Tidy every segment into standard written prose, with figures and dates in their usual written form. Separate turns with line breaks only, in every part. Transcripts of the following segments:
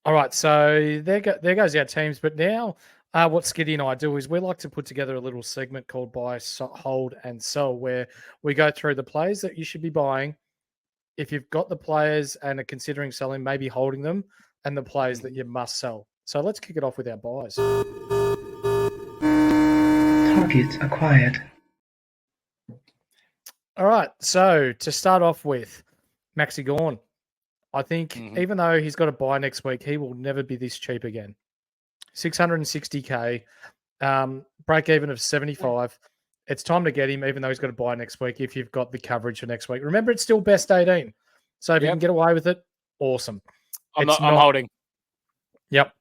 All right, so there goes our teams. But now, what Skiddy and I do is we like to put together a little segment called Buy, Hold, and Sell, where we go through the players that you should be buying. If you've got the players and are considering selling, maybe holding them, and the players that you must sell. So let's kick it off with our buys.
Targets acquired.
All right, so to start off with, Maxi Gorn. I think even though he's got a buy next week, he will never be this cheap again. 660K, break even of 75. It's time to get him, even though he's got a buy next week, if you've got the coverage for next week. Remember, it's still best 18. So if you can get away with it, awesome.
I'm holding.
Yep.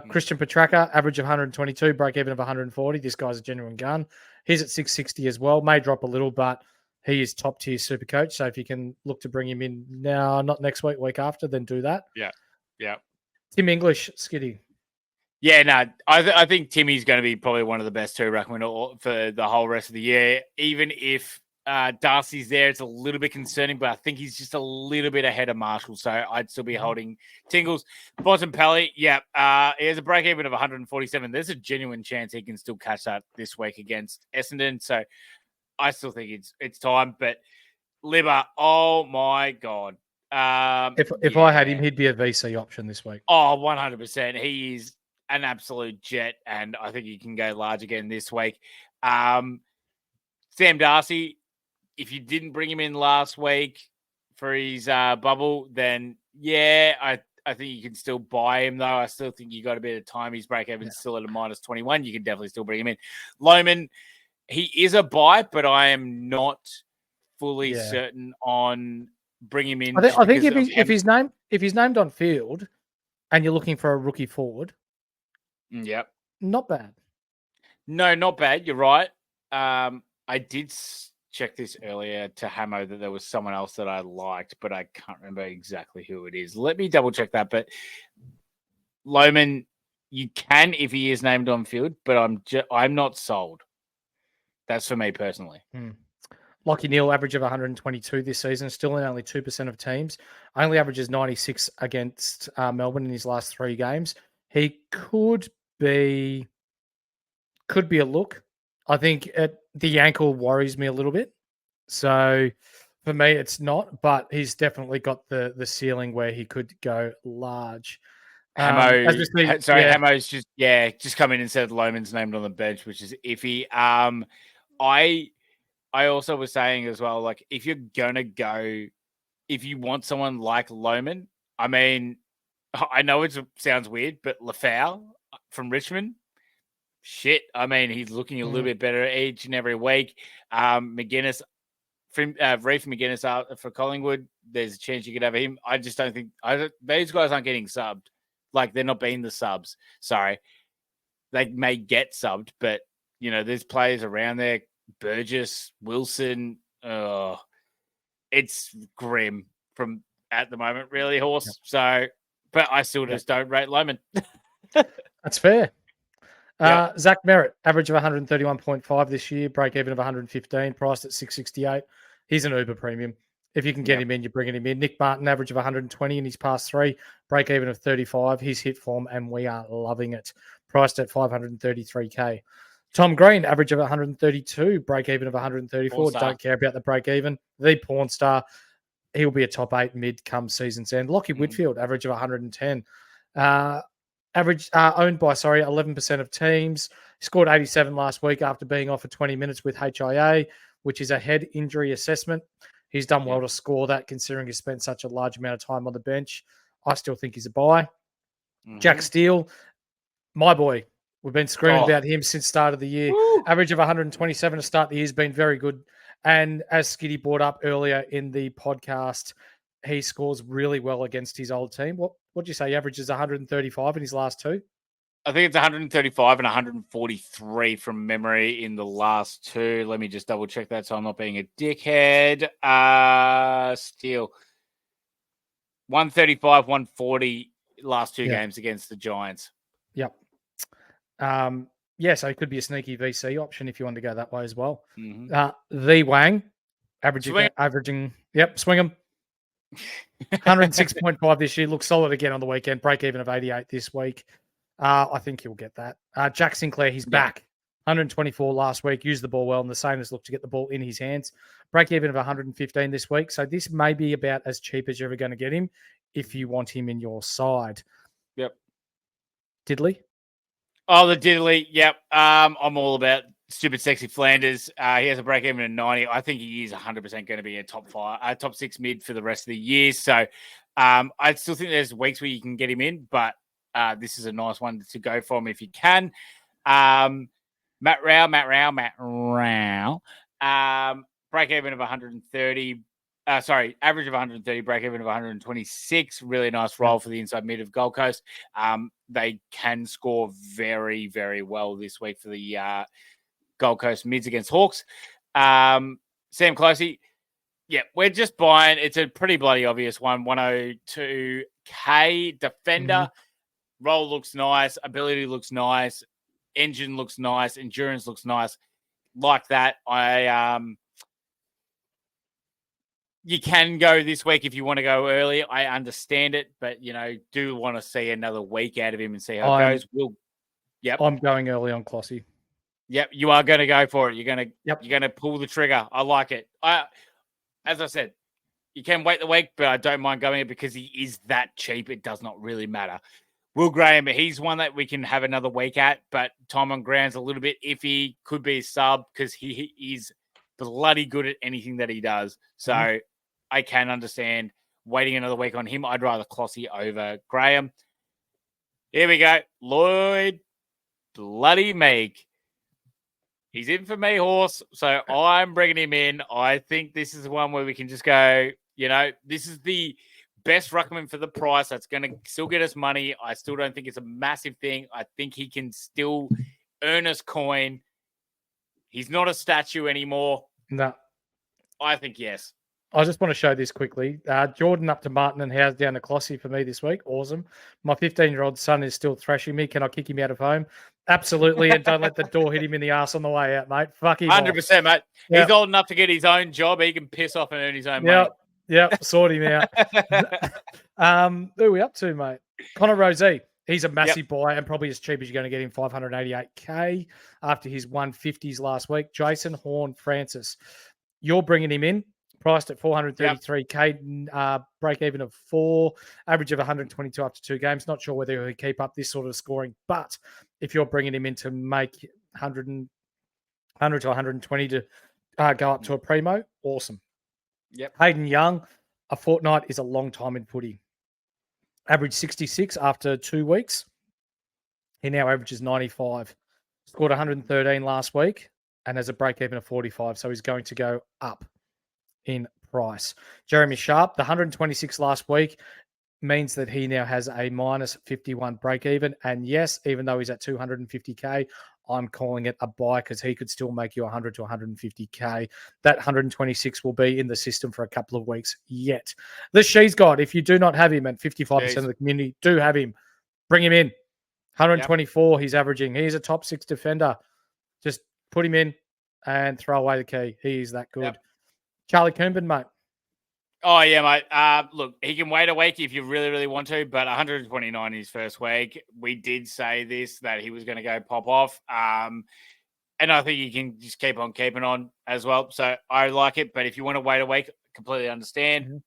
Christian Petracca, average of 122, break even of 140. This guy's a genuine gun. He's at 660 as well. May drop a little, but he is top tier super coach. So if you can look to bring him in now, not next week, week after, then do that.
Yeah.
Tim English, Skiddy.
Yeah, no, I think Timmy's going to be probably one of the best two ruckmen for the whole rest of the year. Even if Darcy's there, it's a little bit concerning, but I think he's just a little bit ahead of Marshall, so I'd still be holding Tingles. Bontempelli, he has a break even of 147. There's a genuine chance he can still catch that this week against Essendon, so I still think it's time. But Libba, oh my God.
If I had him, he'd be a VC option this week.
Oh, 100%. He is an absolute jet, and I think he can go large again this week. Sam Darcy, if you didn't bring him in last week for his bubble, then I think you can still buy him, though. I still think you got a bit of time. His break even still at a minus 21. You can definitely still bring him in. Loman, he is a buy, but I am not fully certain on bringing him in.
I think if he's named on field and you're looking for a rookie forward, not bad.
No, not bad. You're right. I did check this earlier to Hamo that there was someone else that I liked, but I can't remember exactly who it is. Let me double check that. But Loman, you can if he is named on field, but I'm not sold. That's for me personally.
Lockie Neal, average of 122 this season, still in only 2% of teams. Only averages 96 against Melbourne in his last 3 games. He could be a look. I think the ankle worries me a little bit. So for me, it's not, but he's definitely got the ceiling where he could go large.
Hamo's just come in and said Loman's named on the bench, which is iffy. I also was saying as well, like, if you're going to go, if you want someone like Loman, I mean, I know it sounds weird, but Lafau from Richmond, shit. I mean, he's looking a little bit better each and every week. McGuinness, Reef McGuinness for Collingwood, there's a chance you could have him. I just don't think these guys aren't getting subbed. Like, they're not being the subs. Sorry. They may get subbed, but, there's players around there. Burgess, Wilson, it's grim from at the moment, really, Horse. Yep. So, but I still just don't rate Loman.
That's fair. Zach Merritt, average of 131.5 this year, break even of 115, priced at 668. He's an Uber premium. If you can get him in, you're bringing him in. Nick Martin, average of 120 in his past 3, break even of 35. He's hit form, and we are loving it. Priced at 533K. Tom Green, average of 132, break even of 134. Don't care about the break even. The porn star. He'll be a top 8 mid come season's end. Lockie Whitfield, average of 110. Owned by 11% of teams. He scored 87 last week after being off for 20 minutes with HIA, which is a head injury assessment. He's done well to score that, considering he spent such a large amount of time on the bench. I still think he's a buy. Jack Steele, my boy. We've been screaming about him since start of the year. Woo! Average of 127 to start the year has been very good. And as Skiddy brought up earlier in the podcast, he scores really well against his old team. What do you say? He averages 135 in his last 2?
I think it's 135 and 143 from memory in the last 2. Let me just double check that so I'm not being a dickhead. Steele. 135, 140 last 2 games against the Giants.
Yep. So it could be a sneaky VC option if you want to go that way as well. The Wang, averaging. Yep, swing him. 106.5 this year. Looks solid again on the weekend. Break even of 88 this week. I think he'll get that. Jack Sinclair, he's back. 124 last week. Used the ball well, and the same as looked to get the ball in his hands. Break even of 115 this week. So this may be about as cheap as you're ever going to get him if you want him in your side.
Yep.
Diddley?
Oh, the Diddley. Yep. I'm all about Stupid Sexy Flanders. He has a break even of 90. I think he is 100% going to be a top 6 mid for the rest of the year. So I still think there's weeks where you can get him in, but this is a nice one to go for him if you can. Matt Rao. Break even of 130. Average of 130, break even of 126. Really nice role for the inside mid of Gold Coast. They can score very, very well this week for the Gold Coast mids against Hawks. Sam Closey, yeah, we're just buying. It's a pretty bloody obvious one. 102K defender. Role looks nice. Ability looks nice. Engine looks nice. Endurance looks nice. Like that, you can go this week if you want to go early. I understand it, but do want to see another week out of him and see how it goes.
I'm going early on Clossy.
Yep, you are going to go for it. You're going to pull the trigger. I like it. As I said, you can wait the week, but I don't mind going it because he is that cheap. It does not really matter. Will Graham, he's one that we can have another week at, but time on ground's a little bit iffy. Could be a sub because he is bloody good at anything that he does. So I can understand waiting another week on him. I'd rather Clossy over Graham. Here we go. Lloyd bloody Meek. He's in for me, horse. So I'm bringing him in. I think this is one where we can just go, this is the best ruckman for the price. That's going to still get us money. I still don't think it's a massive thing. I think he can still earn us coin. He's not a statue anymore.
No.
I think yes.
I just want to show this quickly. Jordan up to Martin and Howes down to Clossy for me this week. Awesome. My 15-year-old son is still thrashing me. Can I kick him out of home? Absolutely. And don't let the door hit him in the ass on the way out, mate. Fuck him
100%, mate.
Yep.
He's old enough to get his own job. He can piss off and earn his own money.
Yep. Sort him out. Who are we up to, mate? Connor Rosé. He's a massive buy and probably as cheap as you're going to get him, 588K after his 150s last week. Jason Horn-Francis. You're bringing him in. Priced at 433K, break even of 4, average of 122 after 2 games. Not sure whether he'll keep up this sort of scoring, but if you're bringing him in to make 100 to 120 to go up to a primo, awesome.
Yep.
Hayden Young, a fortnight is a long time in footy. Average 66 after 2 weeks. He now averages 95. Scored 113 last week and has a break even of 45, so he's going to go up in price. Jeremy Sharp, the 126 last week means that he now has a minus 51 break even. And yes, even though he's at 250K, I'm calling it a buy because he could still make you 100 to 150K. That 126 will be in the system for a couple of weeks yet. The She's got, if you do not have him, and 55% of the community do have him, bring him in. 124 he's averaging. He's a top 6 defender. Just put him in and throw away the key. He is that good.
Yep.
Charlie Coomben, mate.
Oh, yeah, mate. Look, he can wait a week if you really, really want to, but 129 his first week. We did say this, that he was going to go pop off. And I think he can just keep on keeping on as well. So I like it. But if you want to wait a week, completely understand.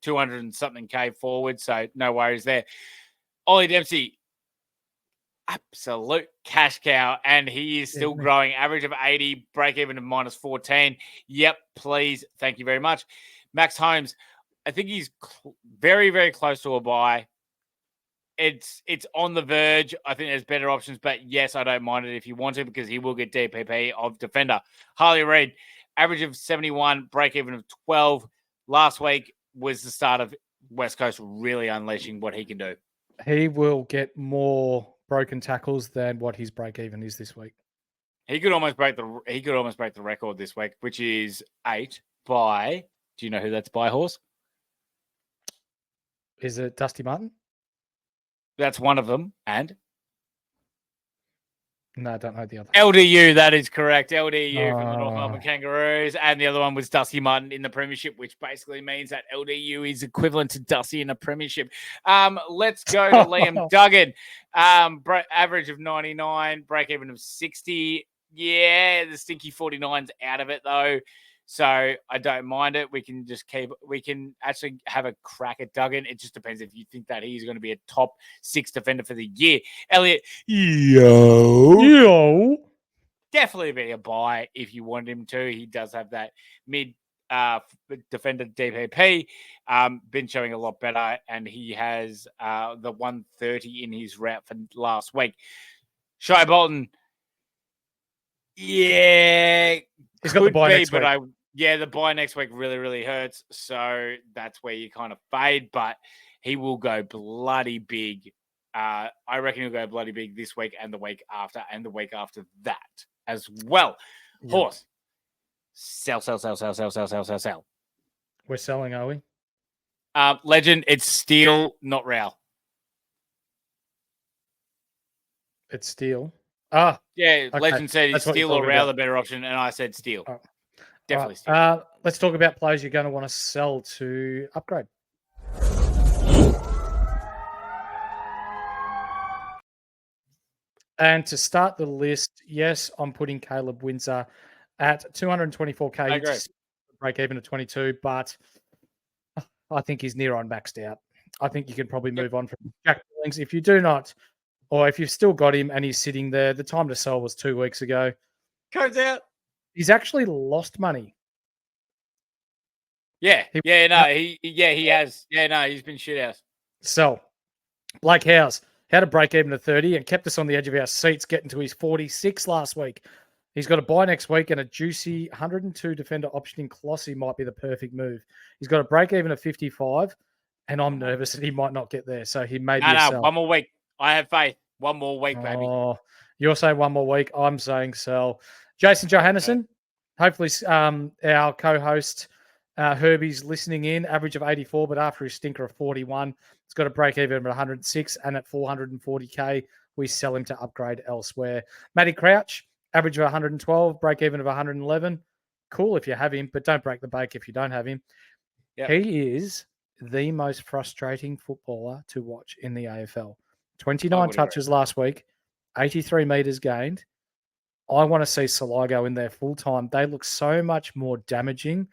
200 and something K forward. So no worries there. Ollie Dempsey, absolute cash cow, and he is still growing. Average of 80, break even of minus 14. Yep, please. Thank you very much. Max Holmes, I think he's very, very close to a buy. It's on the verge. I think there's better options, but yes, I don't mind it if you want to because he will get DPP of defender. Harley Reid, average of 71, break even of 12. Last week was the start of West Coast really unleashing what he can do.
He will get more broken tackles than what his break even is this week.
He could almost break the record this week, which is 8 by. Do you know who that's by, horse?
Is it Dusty Martin?
That's one of them, and
No, I don't know the other.
LDU, that is correct. LDU from the North
Oh.
Melbourne Kangaroos. And the other one was Dusty Martin in the Premiership, which basically means that LDU is equivalent to Dusty in a Premiership. Let's go to Liam Duggan. Average of 99, break even of 60. Yeah, the stinky 49's out of it, though. So I don't mind it. We can actually have a crack at Duggan. It just depends if you think that he's going to be a top 6 defender for the year. Elliot,
Yo.
definitely be a buy if you want him to. He does have that mid defender DPP. Been showing a lot better, and he has the 130 in his route for last week. Shy Bolton, yeah,
he's got the buy next week.
The buy next week really, really hurts. So that's where you kind of fade, but he will go bloody big. I reckon he'll go bloody big this week and the week after and the week after that as well. Yeah. Horse. Sell.
We're selling, are we?
Legend, it's Steel, not Rail.
It's Steel.
Yeah,
okay.
Legend said it's Steel or Rail the better option, and I said Steel.
Oh.
Definitely Steel.
Let's talk about players you're going to want to sell to upgrade. And to start the list, yes, I'm putting Caleb Windsor at 224K.
I agree.
Break even at 22, but I think he's near on maxed out. I think you can probably move on from Jack Billings. If you do not, or if you've still got him and he's sitting there, the time to sell was 2 weeks ago.
Codes out.
He's actually lost money.
Yeah. He has. Yeah, no, he's been shit out.
So, Blake Howes had a break even to 30 and kept us on the edge of our seats, getting to his 46 last week. He's got a bye next week and a juicy 102 defender option in Colossi might be the perfect move. He's got a break even of 55, and I'm nervous that he might not get there. So he may be a sell.
1 more week. I have faith. 1 more week, baby.
Oh, you're saying 1 more week. I'm saying sell. Jason Johannesson, hopefully our co-host Herbie's listening in, average of 84, but after his stinker of 41, he's got a break even of 106, and at 440K, we sell him to upgrade elsewhere. Matty Crouch, average of 112, break even of 111. Cool if you have him, but don't break the bank if you don't have him. Yep. He is the most frustrating footballer to watch in the AFL. 29 touches last week, 83 metres gained. I want to see Saligo in there full time. They look so much more damaging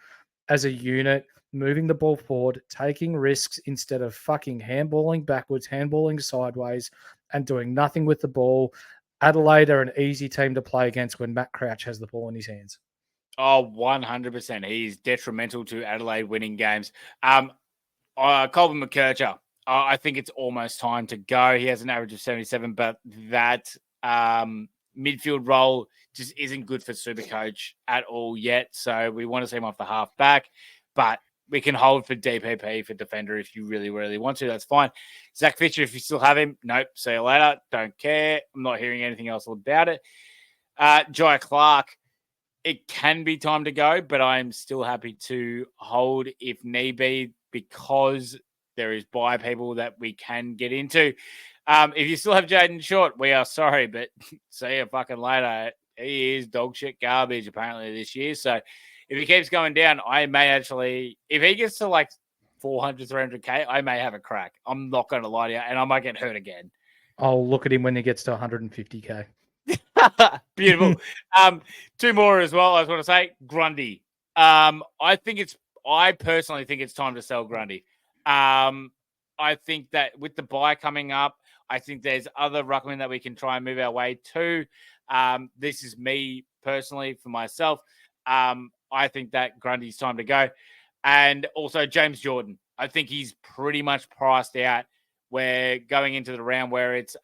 as a unit, moving the ball forward, taking risks instead of fucking handballing backwards, handballing sideways, and doing nothing with the ball. Adelaide are an easy team to play against when Matt Crouch has the ball in his hands.
Oh, 100%. He's detrimental to Adelaide winning games. Colin McKercher, I think it's almost time to go. He has an average of 77, but that midfield role just isn't good for Supercoach at all yet. So we want to see him off the half back, but we can hold for DPP for defender if you really, really want to. That's fine. Zach Fisher, if you still have him, nope. See you later. Don't care. I'm not hearing anything else about it. Jai Clark, it can be time to go, but I'm still happy to hold if need be because there is buy people that we can get into. If you still have Jaden Short, we are sorry, but see you fucking later. He is dog shit garbage apparently this year. So if he keeps going down, I may actually, if he gets to like 400, 300K, I may have a crack. I'm not going to lie to you, and I might get hurt again.
I'll look at him when he gets to 150K.
Beautiful. 2 more as well. I just want to say Grundy. I personally think it's time to sell Grundy. I think that with the buy coming up, I think there's other ruckmen that we can try and move our way to. This is me personally for myself. I think that Grundy's time to go. And also James Jordan. I think he's pretty much priced out. We're going into the round where it's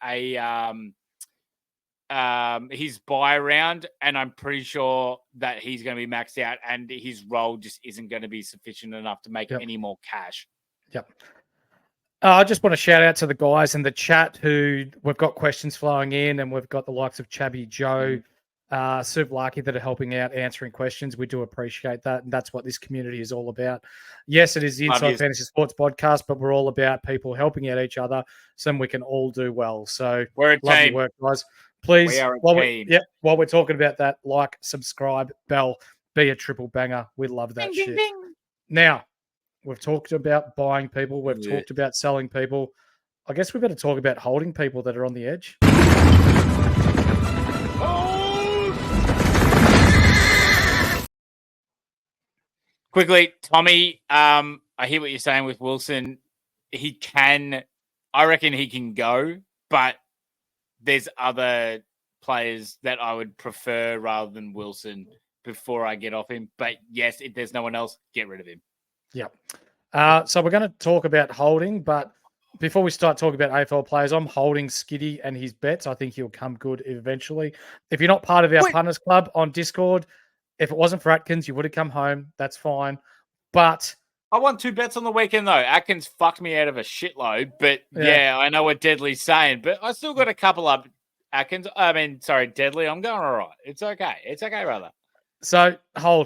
his buy round, and I'm pretty sure that he's going to be maxed out and his role just isn't going to be sufficient enough to make any more cash.
Yep. I just want to shout out to the guys in the chat who we've got questions flowing in, and we've got the likes of Chabby Joe, Sublarky that are helping out answering questions. We do appreciate that, and that's what this community is all about. Yes, it is the Inside Fantasy Sports podcast, but we're all about people helping out each other so we can all do well. So
we're a
love
team.
your work, guys. Please,
are a
while
team.
while we're talking about that, like, subscribe, bell, be a triple banger. We love that
Ding,
shit.
ding, ding.
Now, we've talked about buying people. We've
Yeah.
talked about selling people. I guess we better talk about holding people that are on the edge.
Quickly, Tommy, I hear what you're saying with Wilson. I reckon he can go, but there's other players that I would prefer rather than Wilson before I get off him. But yes, if there's no one else, get rid of him.
Yeah. So we're going to talk about holding, but before we start talking about AFL players, I'm holding Skiddy and his bets. I think he'll come good eventually. If you're not part of our punters club on Discord, if it wasn't for Atkins, you would have come home. That's fine. But
I won 2 bets on the weekend, though. Atkins fucked me out of a shitload. But yeah, I know what Deadly's saying. But I still got a couple up, Atkins. Deadly. I'm going all right. It's okay. It's okay, brother.
So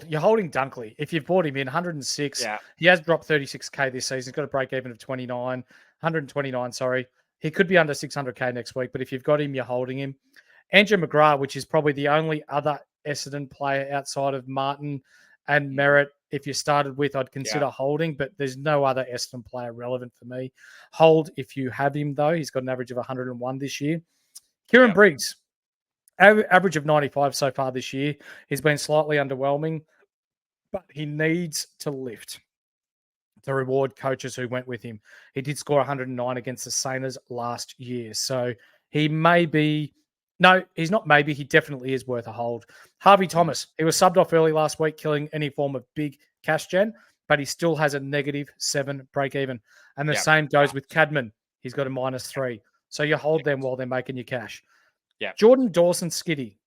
you're holding Dunkley. If you've bought him in 106, he has dropped 36K this season. He's got a break even of 129, sorry. He could be under 600K next week, but if you've got him, you're holding him. Andrew McGrath, which is probably the only other Essendon player outside of Martin and Merritt, if you started with, I'd consider holding, but there's no other Essendon player relevant for me. Hold if you have him, though. He's got an average of 101 this year. Kieran Briggs, average of 95 so far this year. He's been slightly underwhelming, but he needs to lift to reward coaches who went with him. He did score 109 against the Saints last year. So he may be... No, he's not maybe. He definitely is worth a hold. Harvey Thomas, he was subbed off early last week, killing any form of big cash gen, but he still has a -7 break even. And the same goes with Cadman. He's got a -3. So you hold them while they're making you cash.
Yeah.
Jordan Dawson Skiddy.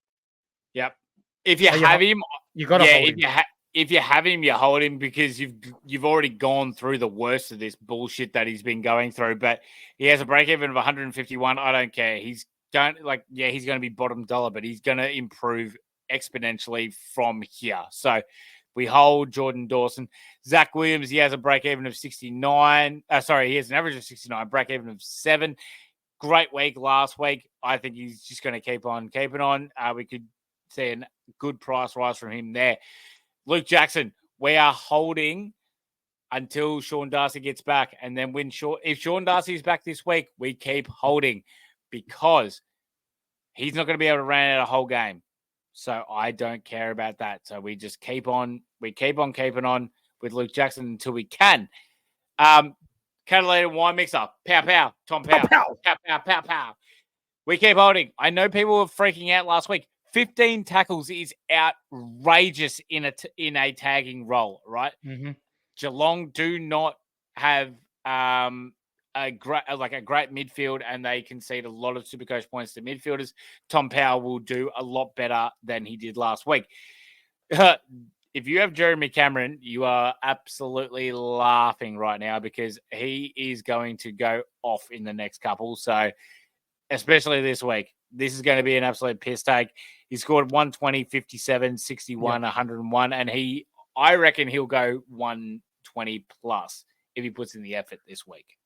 Yep. If you have him,
you got to hold him.
If you have him, you hold him because you've already gone through the worst of this bullshit that he's been going through. But he has a break even of 151. I don't care. He's going to be bottom dollar, but he's going to improve exponentially from here. So we hold Jordan Dawson. Zach Williams, he has a break even of 69. He has an average of 69, break even of 7. Great week last week. I think he's just going to keep on keeping on. We could see a good price rise from him there. Luke Jackson, we are holding until Sean Darcy gets back. And then if Sean Darcy is back this week, we keep holding because he's not going to be able to run out a whole game. So I don't care about that. So we just keep on keeping on with Luke Jackson until we can. Catalytic wine mixer. Pow, pow. Tom Pow. Pow, pow, pow, pow, pow. We keep holding. I know people were freaking out last week. 15 tackles is outrageous in a tagging role, right?
Mm-hmm.
Geelong do not have a great midfield, and they concede a lot of Supercoach points to midfielders. Tom Powell will do a lot better than he did last week. If you have Jeremy Cameron, you are absolutely laughing right now because he is going to go off in the next couple. So, especially this week, this is going to be an absolute piss take. He scored 120, 57, 61, 101, and I reckon he'll go 120 plus if he puts in the effort this week.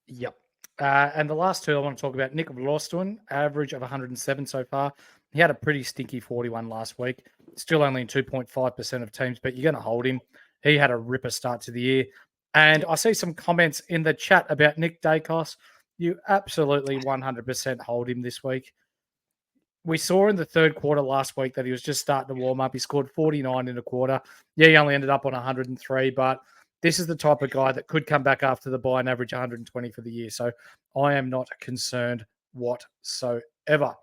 Yep. And the last two I want to talk about, Nick Lawston, average of 107 so far. He had a pretty stinky 41 last week. Still only in 2.5% of teams, but you're going to hold him. He had a ripper start to the year. And I see some comments in the chat about Nick Dacos. You absolutely 100% hold him this week. We saw in the third quarter last week that he was just starting to warm up. He scored 49 in a quarter. Yeah, he only ended up on 103, but this is the type of guy that could come back after the bye and average 120 for the year. So I am not concerned whatsoever.